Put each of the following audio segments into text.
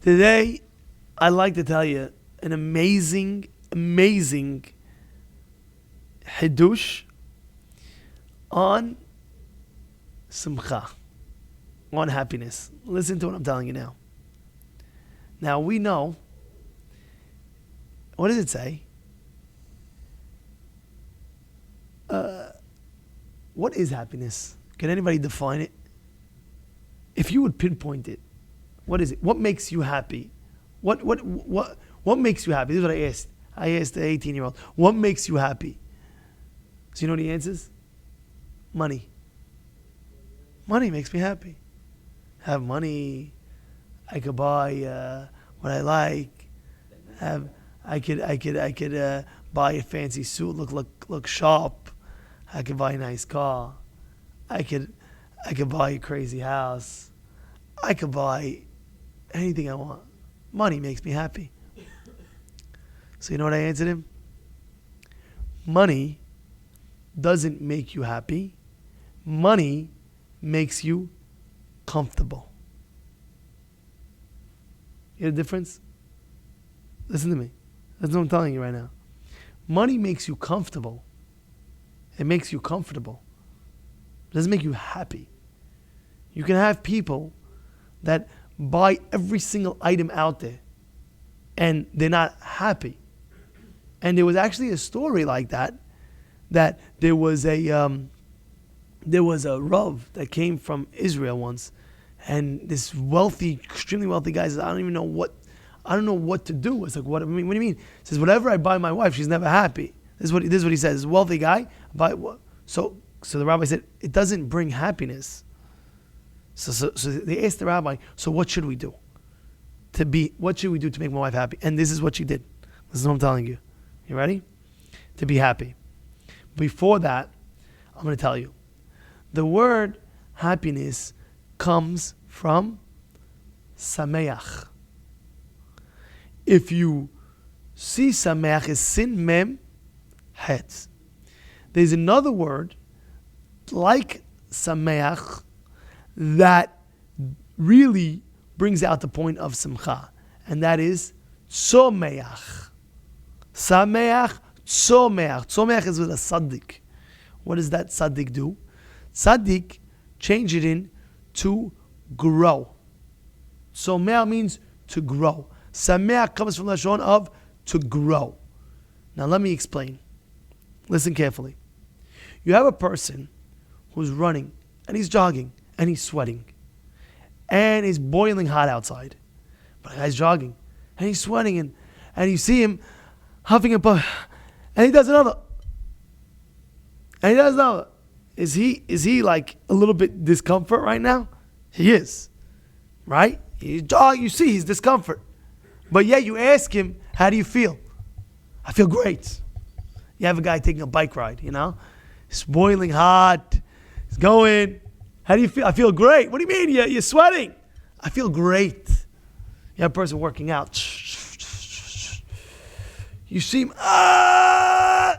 Today, I'd like to tell you an amazing hidush on simcha, on happiness. Listen to what I'm telling you now. Now we know, what does it say? What is happiness? Can anybody define it? If you would pinpoint it, what is it? What makes you happy? What makes you happy? This is what I asked. I asked the 18-year-old, what makes you happy? So you know what he answers? Money. Money makes me happy. Have money, I could buy what I like. I could buy a fancy suit, look sharp. I could buy a nice car. I could buy a crazy house. I could buy anything I want. Money makes me happy. So you know what I answered him? Money doesn't make you happy. Money makes you comfortable. You hear the difference? Listen to me. That's what I'm telling you right now. Money makes you comfortable. It makes you comfortable. It doesn't make you happy. You can have people that buy every single item out there and they're not happy. And there was actually a story like that there was a Rav that came from Israel once, and this wealthy, extremely wealthy guy says, I don't know what to do. It's like, what do you mean? He says, whatever I buy my wife, she's never happy. This is what he says. This wealthy guy, so the rabbi said, it doesn't bring happiness. So they asked the rabbi, so what should we do? What should we do to make my wife happy? And this is what she did. This is what I'm telling you. You ready? To be happy. Before that, I'm going to tell you. The word happiness comes from sameach. If you see sameach is sin mem het. There's another word like sameach that really brings out the point of simcha, and that is tzomeach. Sameach, tzomeach. Tzomeach is with a tzaddik. What does that tzaddik do? Tzaddik, change it in to grow. Tzomeach means to grow. Sameach comes from the lashon of to grow. Now let me explain. Listen carefully. You have a person who's running and he's jogging and he's sweating and it's boiling hot outside, but the guy's jogging and he's sweating and you see him huffing and puffing, and he does another, and he does another. Is he like a little bit discomfort right now? He is, right? He's jogging. You see his discomfort, but yet you ask him, how do you feel? I feel great. You have a guy taking a bike ride, it's boiling hot, he's going. How do you feel? I feel great. What do you mean? You're sweating. I feel great. You have a person working out. You seem, how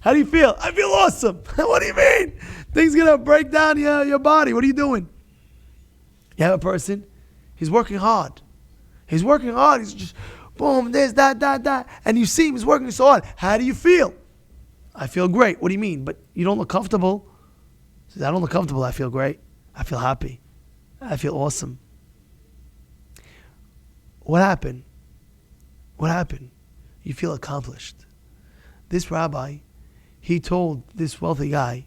do you feel? I feel awesome. What do you mean? Things going to break down your body. What are you doing? You have a person, he's working hard. He's just, boom, this, that. And you see him, he's working so hard. How do you feel? I feel great. What do you mean? But you don't look comfortable. He says, I don't look comfortable. I feel great. I feel happy. I feel awesome. What happened? You feel accomplished. This rabbi, he told this wealthy guy,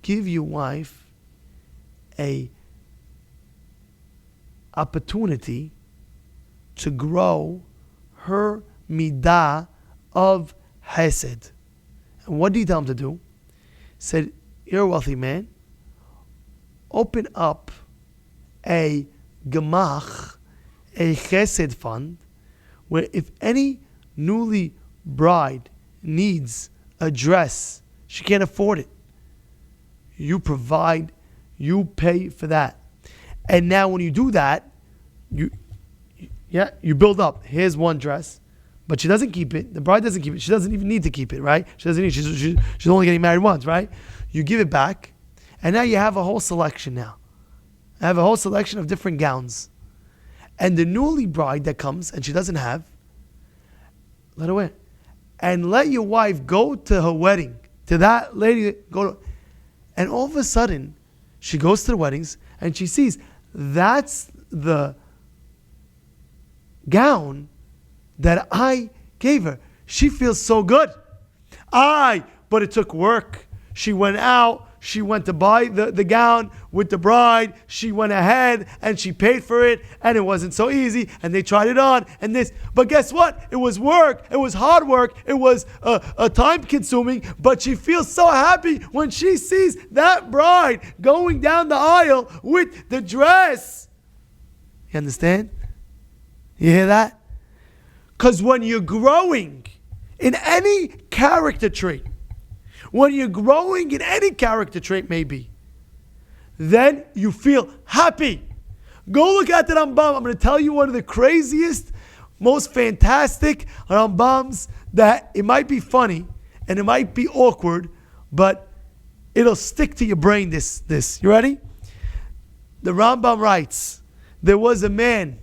give your wife a opportunity to grow her midah of hesed. And what did he tell him to do? He said, you're a wealthy man. Open up a gemach, a chesed fund, where if any newly bride needs a dress, she can't afford it, you provide, you pay for that. And now when you do that, you build up. Here's one dress, but she doesn't keep it. The bride doesn't keep it. She doesn't even need to keep it, right? She doesn't need. She's only getting married once, right? You give it back, and now you have a whole selection now. I have a whole selection of different gowns. And the newly bride that comes and she doesn't have, let her wear. And let your wife go to her wedding, to that lady, and all of a sudden, she goes to the weddings and she sees that's the gown that I gave her. She feels so good. But it took work. She went out. She went to buy the gown with the bride. She went ahead and she paid for it, and it wasn't so easy, and they tried it on and this. But guess what? It was work. It was hard work. It was time consuming, but she feels so happy when she sees that bride going down the aisle with the dress. You understand? You hear that? Because when you're growing in any character trait, maybe, then you feel happy. Go look at the Rambam. I'm going to tell you one of the craziest, most fantastic Rambams that it might be funny and it might be awkward, but it'll stick to your brain, this. You ready? The Rambam writes, there was a man,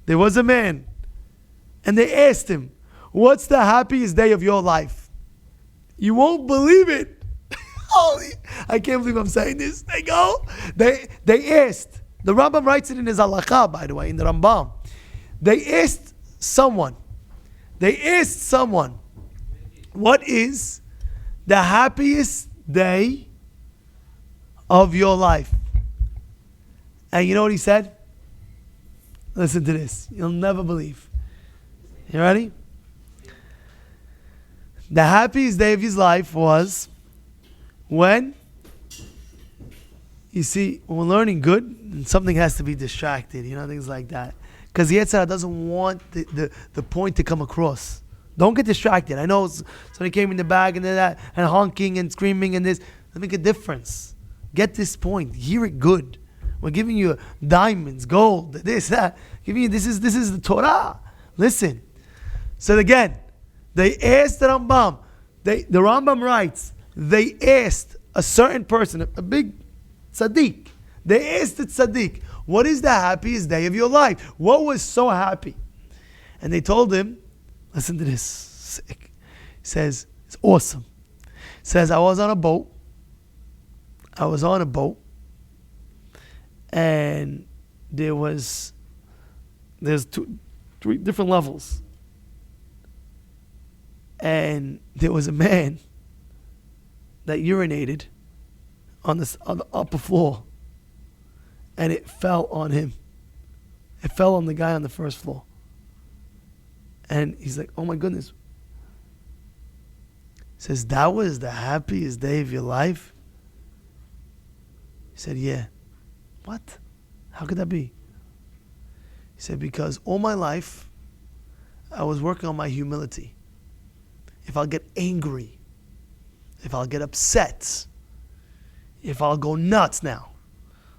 and they asked him, what's the happiest day of your life? You won't believe it. I can't believe I'm saying this. They asked, the Rambam writes it in his halakha, by the way, in the Rambam. They asked someone, what is the happiest day of your life? And you know what he said? Listen to this. You'll never believe. You ready? The happiest day of his life was when, you see, when we're learning good, something has to be distracted, things like that. Because the Yetzirah doesn't want the point to come across. Don't get distracted. I know somebody came in the bag and that, and honking and screaming and this. Doesn't make a difference. Get this point. Hear it good. We're giving you diamonds, gold, this, that. Giving you this is the Torah. Listen. So again, they asked the Rambam. The Rambam writes, they asked a certain person, a big tzaddik. They asked the tzaddik, what is the happiest day of your life? What was so happy? And they told him, listen to this. Sick. He says, it's awesome. He says, I was on a boat. And there's three different levels. And there was a man that urinated on the upper floor, and it fell on him. It fell on the guy on the first floor. And he's like, oh my goodness. He says, that was the happiest day of your life? He said, yeah. What? How could that be? He said, because all my life I was working on my humility. If I'll get angry, if I'll get upset, if I'll go nuts now,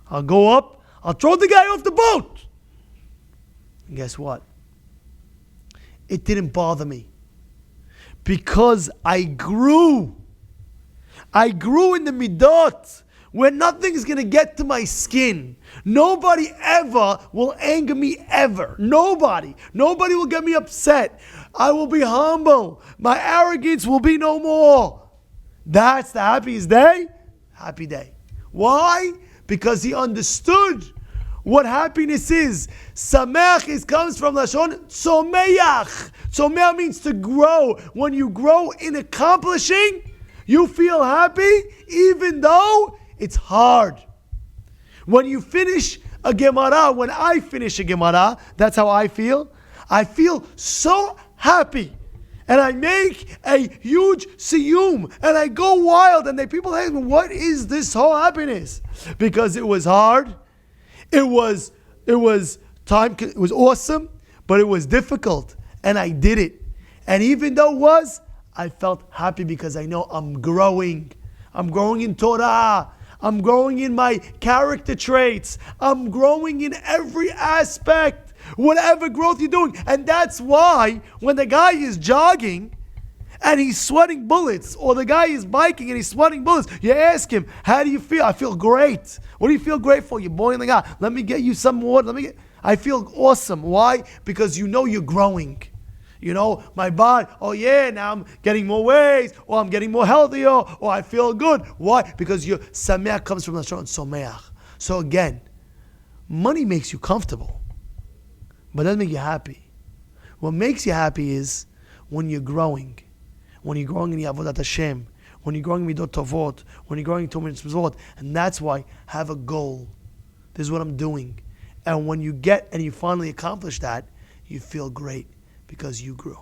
I'll go up, I'll throw the guy off the boat. And guess what? It didn't bother me. Because I grew. I grew in the midot, where nothing's going to get to my skin. Nobody ever will anger me ever. Nobody. Nobody will get me upset. I will be humble. My arrogance will be no more. That's the happiest day? Happy day. Why? Because he understood what happiness is. Sameach comes from Lashon Tzomeach. Tzomeach means to grow. When you grow in accomplishing, you feel happy even though it's hard. When you finish a Gemara, when I finish a Gemara, that's how I feel. I feel so happy. And I make a huge siyum. And I go wild. And people ask me, what is this whole happiness? Because it was hard. It was time. It was awesome. But it was difficult. And I did it. And even though it was, I felt happy because I know I'm growing. I'm growing in Torah. I'm growing in my character traits. I'm growing in every aspect. Whatever growth you're doing. And that's why when the guy is jogging and he's sweating bullets, or the guy is biking and he's sweating bullets, you ask him, how do you feel? I feel great. What do you feel great for? You're boiling out. Let me get you some water. I feel awesome. Why? Because you know you're growing. You know, my body, oh yeah, now I'm getting more weight, or I'm getting more healthier, or I feel good. Why? Because your sameach comes from the Lashon someach. So again, money makes you comfortable, but doesn't make you happy. What makes you happy is when you're growing. When you're growing in the Avodat Hashem, when you're growing in Midot Tovot, when you're growing in Torah Mitzvot, and that's why have a goal. This is what I'm doing. And when you get and you finally accomplish that, you feel great because you grew.